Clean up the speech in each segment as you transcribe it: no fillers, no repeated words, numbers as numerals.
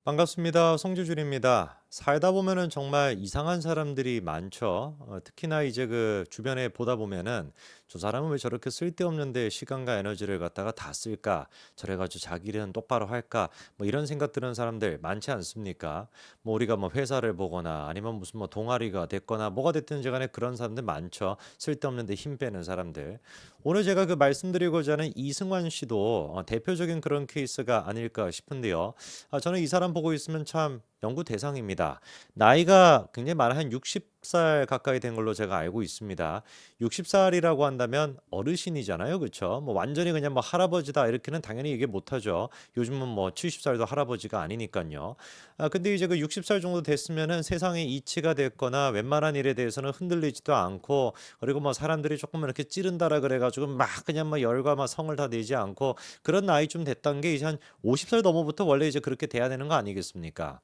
반갑습니다. 송주준입니다. 살다 보면은 정말 이상한 사람들이 많죠. 특히나 이제 그 주변에 보다 보면은 저 사람은 왜 저렇게 쓸데없는데 시간과 에너지를 갖다가 다 쓸까? 저래가지고 자기 일은 똑바로 할까? 뭐 이런 생각 드는 사람들 많지 않습니까? 뭐 우리가 뭐 회사를 보거나 아니면 무슨 뭐 동아리가 됐거나 뭐가 됐든지 간에 그런 사람들 많죠. 쓸데없는데 힘 빼는 사람들. 오늘 제가 그 말씀드리고자 하는 이승환 씨도 대표적인 그런 케이스가 아닐까 싶은데요. 저는 이 사람 보고 있으면 참 연구 대상입니다. 나이가 굉장히 많아 한 60살 가까이 된 걸로 제가 알고 있습니다. 60살이라고 한다면 어르신이잖아요. 그렇죠? 뭐 완전히 그냥 뭐 할아버지다 이렇게는 당연히 얘기 못 하죠. 요즘은 뭐 70살도 할아버지가 아니니까요. 근데 이제 그 60살 정도 됐으면은 세상에 이치가 됐거나 웬만한 일에 대해서는 흔들리지도 않고 그리고 뭐 사람들이 조금 이렇게 찌른다라 그래 가지고 막 그냥 뭐 열과 막 성을 다 내지 않고 그런 나이쯤 됐던 게 이제 한 50살 넘어부터 원래 이제 그렇게 돼야 되는 거 아니겠습니까?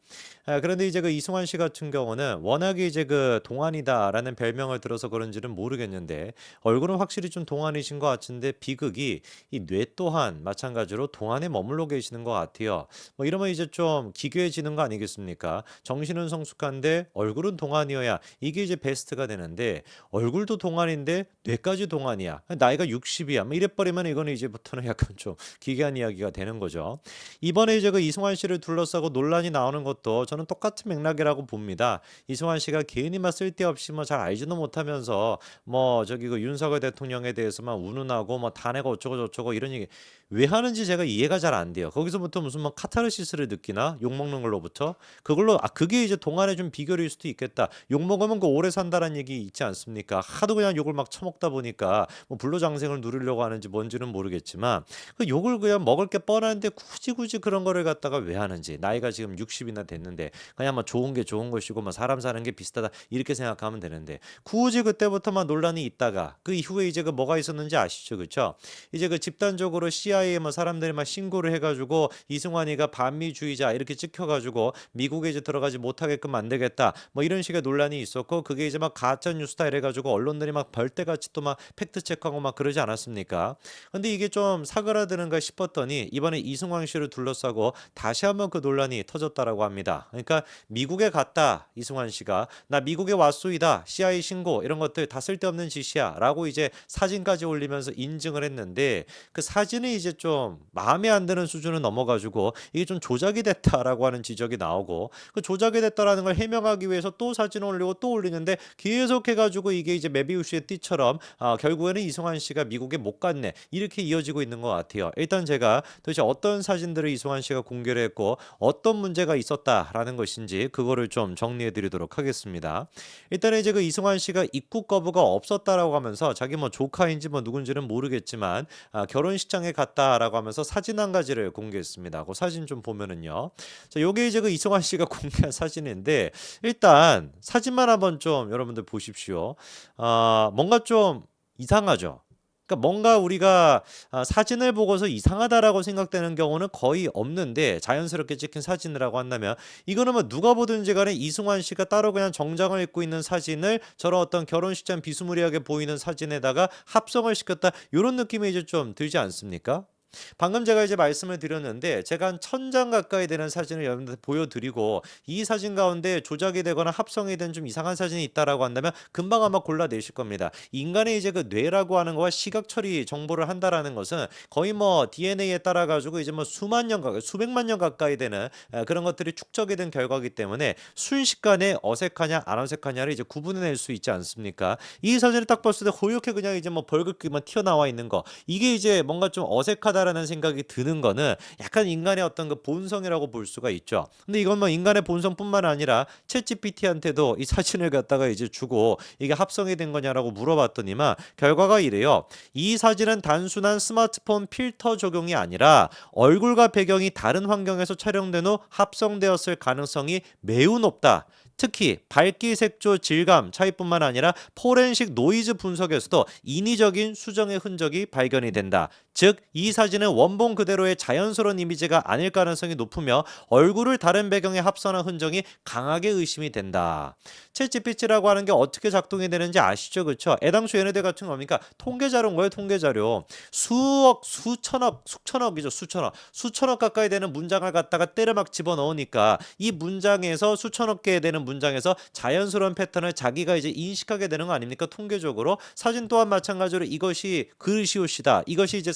그런데 이제 그 이승환 씨 같은 경우는 워낙에 이제 그 동안이다라는 별명을 들어서 그런지는 모르겠는데 얼굴은 확실히 좀 동안이신 것 같은데 비극이 이 뇌 또한 마찬가지로 동안에 머물러 계시는 것 같아요. 뭐 이러면 이제 좀 기괴해지는 거 아니겠습니까? 정신은 성숙한데 얼굴은 동안이어야 이게 이제 베스트가 되는데 얼굴도 동안인데 뇌까지 동안이야. 나이가 60이야. 뭐 이래버리면 이거는 이제부터는 약간 좀 기괴한 이야기가 되는 거죠. 이번에 이제 그 이승환 씨를 둘러싸고 논란이 나오는 것도 저는 똑같은 맥락이라고 봅니다. 이승환 씨가 개인이 막 쓸데없이 뭐 잘 알지도 못하면서 뭐 저기 그 윤석열 대통령에 대해서만 운운하고 뭐 탄핵 어쩌고 저쩌고 이런 얘기 왜 하는지 제가 이해가 잘 안 돼요. 거기서부터 무슨 뭐 카타르시스를 느끼나 욕 먹는 걸로부터 그걸로 그게 이제 동안의 좀 비결일 수도 있겠다. 욕 먹으면 그 오래 산다는 얘기 있지 않습니까? 하도 그냥 욕을 막 처먹다 보니까 뭐 불로장생을 누리려고 하는지 뭔지는 모르겠지만 그 욕을 그냥 먹을 게 뻔한데 굳이 그런 거를 갖다가 왜 하는지 나이가 지금 60이나 됐는데 그냥 뭐 좋은 게 좋은 것이고 뭐 사람 사는 게 비슷하다 이렇게 생각하면 되는데 굳이 그때부터만 논란이 있다가 그 이후에 이제 그 뭐가 있었는지 아시죠, 그렇죠? 이제 그 집단적으로 CIA 뭐 사람들이 막 신고를 해가지고 이승환이가 반미주의자 이렇게 찍혀가지고 미국에 이제 들어가지 못하게끔 만들겠다 뭐 이런 식의 논란이 있었고 그게 이제 막 가짜 뉴스다 이래가지고 언론들이 막 벌떼같이 또 막 팩트 체크하고 막 그러지 않았습니까? 근데 이게 좀 사그라드는가 싶었더니 이번에 이승환 씨를 둘러싸고 다시 한번 그 논란이 터졌다라고 합니다. 그러니까 미국에 갔다 이승환 씨가 나 미국에 왔소이다 CIA 신고 이런 것들 다 쓸데없는 짓이야라고 이제 사진까지 올리면서 인증을 했는데 그 사진이 이제 좀 마음에 안 드는 수준을 넘어가지고 이게 좀 조작이 됐다라고 하는 지적이 나오고 그 조작이 됐다라는 걸 해명하기 위해서 또 사진을 올리고 또 올리는데 계속 해가지고 이게 이제 메비우스의 띠처럼 결국에는 이승환 씨가 미국에 못 갔네 이렇게 이어지고 있는 것 같아요. 일단 제가 도대체 어떤 사진들을 이승환 씨가 공개를 했고 어떤 문제가 있었다라는 것인지 그거를 좀 정리해 드리도록 하겠습니다. 일단은 이제 그 이승환 씨가 입국 거부가 없었다라고 하면서 자기 뭐 조카인지 뭐 누군지는 모르겠지만 결혼식장에 갔다라고 하면서 사진 한 가지를 공개했습니다. 그 사진 좀 보면은요. 자, 요게 이제 그 이승환 씨가 공개한 사진인데 일단 사진만 한번 좀 여러분들 보십시오. 뭔가 좀 이상하죠. 그러니까 뭔가 우리가 사진을 보고서 이상하다라고 생각되는 경우는 거의 없는데 자연스럽게 찍힌 사진이라고 한다면 이거는 뭐 누가 보든지 간에 이승환 씨가 따로 그냥 정장을 입고 있는 사진을 저런 어떤 결혼식장 비스무리하게 보이는 사진에다가 합성을 시켰다 이런 느낌이 이제 좀 들지 않습니까? 방금 제가 이제 말씀을 드렸는데 제가 한 1000장 가까이 되는 사진을 여러분들 보여드리고 이 사진 가운데 조작이 되거나 합성이 된 좀 이상한 사진이 있다라고 한다면 금방 아마 골라내실 겁니다. 인간의 이제 그 뇌라고 하는 거와 시각 처리 정보를 한다라는 것은 거의 뭐 DNA에 따라 가지고 이제 뭐 수만 년 가까이 수백만 년 가까이 되는 그런 것들이 축적이 된 결과이기 때문에 순식간에 어색하냐 안 어색하냐를 이제 구분해낼 수 있지 않습니까? 이 사진을 딱 봤을 때 호옇게 그냥 이제 뭐 벌겋게만 튀어나와 있는 거 이게 이제 뭔가 좀 어색하다라는 생각이 드는 거는 약간 인간의 어떤 그 본성이라고 볼 수가 있죠. 근데 이건 뭐 인간의 본성뿐만 아니라 챗GPT한테도 이 사진을 갖다가 이제 주고 이게 합성이 된 거냐라고 물어봤더니만 결과가 이래요. 이 사진은 단순한 스마트폰 필터 적용이 아니라 얼굴과 배경이 다른 환경에서 촬영된 후 합성되었을 가능성이 매우 높다. 특히 밝기, 색조, 질감 차이뿐만 아니라 포렌식 노이즈 분석에서도 인위적인 수정의 흔적이 발견이 된다. 즉, 이 사진은 원본 그대로의 자연스러운 이미지가 아닐 가능성이 높으며 얼굴을 다른 배경에 합선한 흔적이 강하게 의심이 된다. 챗GPT라고 하는 게 어떻게 작동이 되는지 아시죠? 그렇죠? 애당초 얘네들 같은 거 뭡니까? 통계 자료인 거예요, 통계 자료. 수억, 수천억, 수천억이죠, 수천억. 수천억 가까이 되는 문장을 갖다가 때려막 집어넣으니까 이 문장에서 수천억 개 되는 문장에서 자연스러운 패턴을 자기가 이제 인식하게 되는 거 아닙니까? 통계적으로. 사진 또한 마찬가지로 이것이 그릇이옷이다. 이것이 이제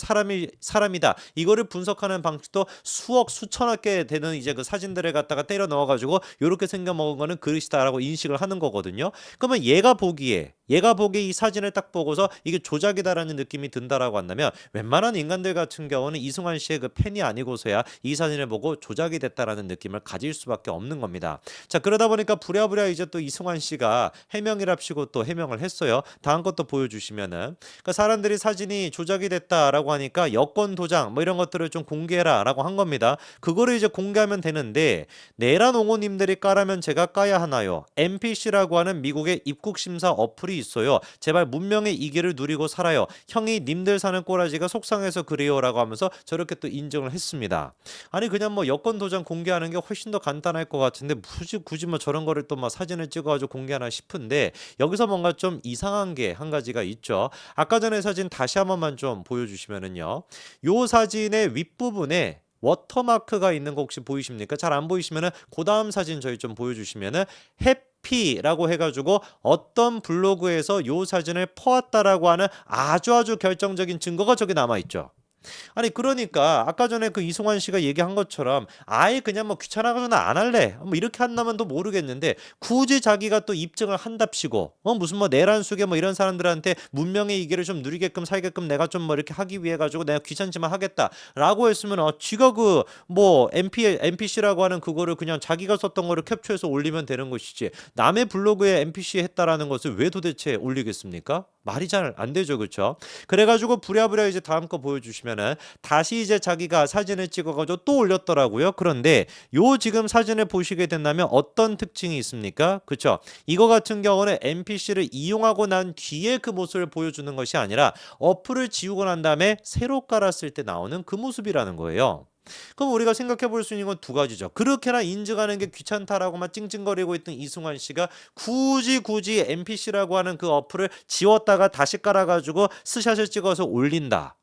사람이다. 이거를 분석하는 방식도 수억, 수천억 개 되는 이제 그 사진들을 갖다가 때려 넣어가지고 이렇게 생겨먹은 거는 그릇이다라고 인식을 하는 거거든요. 그러면 얘가 보기에 이 사진을 딱 보고서 이게 조작이다라는 느낌이 든다라고 한다면 웬만한 인간들 같은 경우는 이승환 씨의 그 팬이 아니고서야 이 사진을 보고 조작이 됐다라는 느낌을 가질 수밖에 없는 겁니다. 자, 그러다 보니까 부랴부랴 이제 또 이승환 씨가 해명이랍시고 또 해명을 했어요. 다음 것도 보여주시면은, 그러니까 사람들이 사진이 조작이 됐다라고 하니까 여권 도장 뭐 이런 것들을 좀 공개해라라고 한 겁니다. 그거를 이제 공개하면 되는데, 내란 옹호님들이 까라면 제가 까야 하나요? NPC라고 하는 미국의 입국 심사 어플이 있어요. 제발 문명의 이기를 누리고 살아요. 형이 님들 사는 꼬라지가 속상해서 그래요라고 하면서 저렇게 또 인정을 했습니다. 아니, 그냥 뭐 여권 도장 공개하는 게 훨씬 더 간단할 것 같은데 굳이 뭐 저런 거를 또 막 사진을 찍어가지고 공개하나 싶은데, 여기서 뭔가 좀 이상한 게 한 가지가 있죠. 아까 전에 사진 다시 한 번만 좀 보여주시면은요, 요 사진의 윗부분에 워터마크가 있는 거 혹시 보이십니까? 잘 안 보이시면은 그 다음 사진 저희 좀 보여주시면은 해피라고 해가지고 어떤 블로그에서 요 사진을 퍼왔다라고 하는 아주 결정적인 증거가 저기 남아있죠. 아니, 그러니까 아까 전에 그 이승환 씨가 얘기한 것처럼 아예 그냥 뭐 귀찮아가지고 나 안 할래 뭐 이렇게 한다면 또 모르겠는데, 굳이 자기가 또 입증을 한답시고 무슨 뭐 내란 속에 뭐 이런 사람들한테 문명의 이기를 좀 누리게끔 살게끔 내가 좀 뭐 이렇게 하기 위해 가지고 내가 귀찮지만 하겠다라고 했으면 지가 그 뭐 NPC라고 하는 그거를 그냥 자기가 썼던 거를 캡처해서 올리면 되는 것이지, 남의 블로그에 NPC 했다라는 것을 왜 도대체 올리겠습니까? 말이 잘 안 되죠, 그렇죠? 그래가지고 부랴부랴 이제 다음 거 보여주시면은 다시 이제 자기가 사진을 찍어가지고 또 올렸더라고요. 그런데 요 지금 사진을 보시게 된다면 어떤 특징이 있습니까? 그렇죠? 이거 같은 경우는 NPC를 이용하고 난 뒤에 그 모습을 보여주는 것이 아니라 어플을 지우고 난 다음에 새로 깔았을 때 나오는 그 모습이라는 거예요. 그럼 우리가 생각해 볼 수 있는 건 두 가지죠. 그렇게나 인증하는 게 귀찮다라고만 찡찡거리고 있던 이승환 씨가 굳이 NPC라고 하는 그 어플을 지웠다가 다시 깔아가지고 스샷을 찍어서 올린다.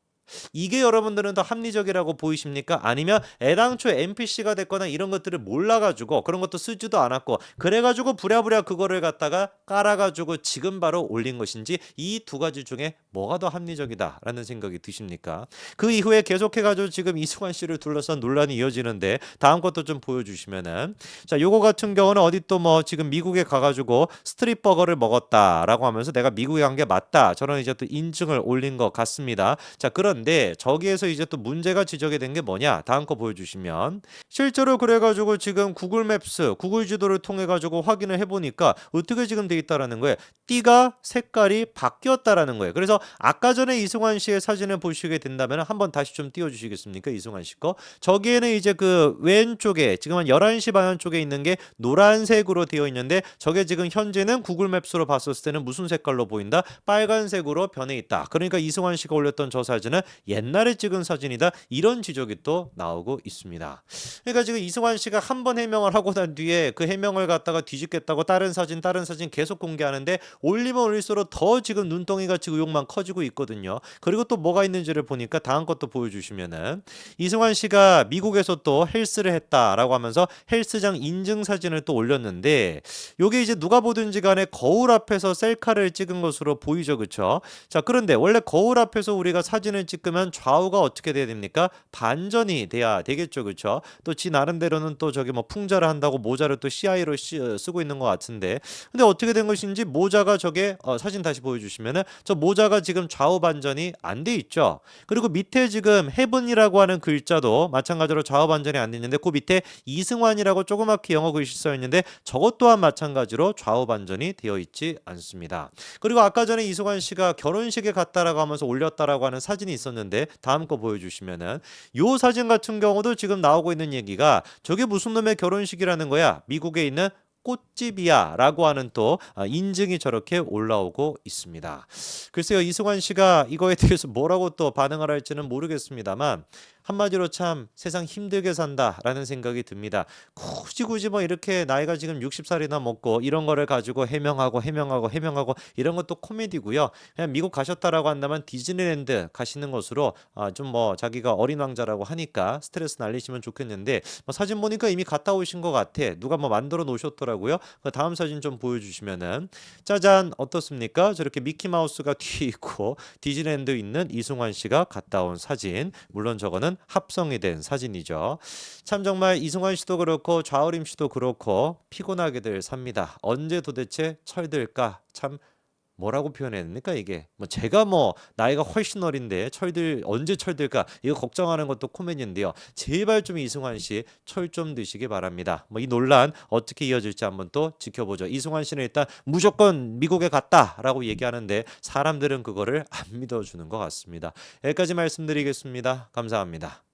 이게 여러분들은 더 합리적이라고 보이십니까? 아니면 애당초 NPC가 됐거나 이런 것들을 몰라가지고 그런 것도 쓰지도 않았고 그래가지고 부랴부랴 그거를 갖다가 깔아가지고 지금 바로 올린 것인지, 이 두 가지 중에 뭐가 더 합리적이다라는 생각이 드십니까? 그 이후에 계속해가지고 지금 이승환 씨를 둘러싼 논란이 이어지는데, 다음 것도 좀 보여주시면은, 자, 요거 같은 경우는 어디 또 뭐 지금 미국에 가가지고 스트릿 버거를 먹었다라고 하면서 내가 미국에 간 게 맞다, 저런 이제 또 인증을 올린 것 같습니다. 자, 그런데 저기에서 이제 또 문제가 지적이 된 게 뭐냐? 다음 거 보여주시면, 실제로 그래가지고 지금 구글 맵스, 구글 지도를 통해 가지고 확인을 해보니까 어떻게 지금 돼 있다라는 거예요. 띠가 색깔이 바뀌었다라는 거예요. 그래서 아까 전에 이승환 씨의 사진을 보시게 된다면 한번 다시 좀 띄워주시겠습니까? 이승환 씨 거. 저기에는 이제 그 왼쪽에 지금 한 11시 방향 쪽에 있는 게 노란색으로 되어 있는데, 저게 지금 현재는 구글 맵스로 봤었을 때는 무슨 색깔로 보인다? 빨간색으로 변해 있다. 그러니까 이승환 씨가 올렸던 저 사진은 옛날에 찍은 사진이다, 이런 지적이 또 나오고 있습니다. 그러니까 지금 이승환 씨가 한 번 해명을 하고 난 뒤에 그 해명을 갖다가 뒤집겠다고 다른 사진 계속 공개하는데, 올리면 올릴수록 더 지금 눈덩이같이 의혹만 커지고 있거든요. 그리고 또 뭐가 있는지를 보니까 다음 것도 보여주시면은, 이승환 씨가 미국에서 또 헬스를 했다라고 하면서 헬스장 인증 사진을 또 올렸는데, 요게 이제 누가 보든지 간에 거울 앞에서 셀카를 찍은 것으로 보이죠, 그쵸? 자, 그런데 원래 거울 앞에서 우리가 사진을 찍으면 좌우가 어떻게 돼야 됩니까? 반전이 돼야 되겠죠, 그쵸? 또 지 나름대로는 또 저기 뭐 풍자를 한다고 모자를 또 CI로 쓰고 있는 것 같은데, 근데 어떻게 된 것인지 모자가 저게 사진 다시 보여주시면은 저 모자가 지금 좌우 반전이 안 돼 있죠. 그리고 밑에 지금 헤븐이라고 하는 글자도 마찬가지로 좌우 반전이 안 돼 있는데, 그 밑에 이승환이라고 조그맣게 영어 글씨 써 있는데 저것 또한 마찬가지로 좌우 반전이 되어 있지 않습니다. 그리고 아까 전에 이승환 씨가 결혼식에 갔다라고 하면서 올렸다라고 하는 사진이 있었는데, 다음 거 보여주시면은 요 사진 같은 경우도 지금 나오고 있는 얘기가 저게 무슨 놈의 결혼식이라는 거야? 미국에 있는 꽃집이야라고 하는 또 인증이 저렇게 올라오고 있습니다. 글쎄요, 이승환 씨가 이거에 대해서 뭐라고 또 반응을 할지는 모르겠습니다만 한마디로 참 세상 힘들게 산다라는 생각이 듭니다. 굳이 뭐 이렇게 나이가 지금 60살이나 먹고 이런 거를 가지고 해명하고 이런 것도 코미디고요. 그냥 미국 가셨다라고 한다면 디즈니랜드 가시는 것으로 좀 뭐 자기가 어린 왕자라고 하니까 스트레스 날리시면 좋겠는데 뭐 사진 보니까 이미 갔다 오신 것 같아. 누가 뭐 만들어 놓으셨더라고요. 그 다음 사진 좀 보여주시면은 짜잔 어떻습니까? 저렇게 미키마우스가 뒤에 있고 디즈니랜드 있는 이승환 씨가 갔다 온 사진. 물론 저거는 합성이 된 사진이죠. 참 정말 이승환 씨도 그렇고 좌우림 씨도 그렇고 피곤하게들 삽니다. 언제 도대체 철들까? 참 뭐라고 표현해야 됩니까 이게? 뭐 제가 뭐 나이가 훨씬 어린데 철들 언제 철들까? 이거 걱정하는 것도 코미디인데요. 제발 좀 이승환 씨 철 좀 드시기 바랍니다. 뭐 이 논란 어떻게 이어질지 한번 또 지켜보죠. 이승환 씨는 일단 무조건 미국에 갔다라고 얘기하는데 사람들은 그거를 안 믿어주는 것 같습니다. 여기까지 말씀드리겠습니다. 감사합니다.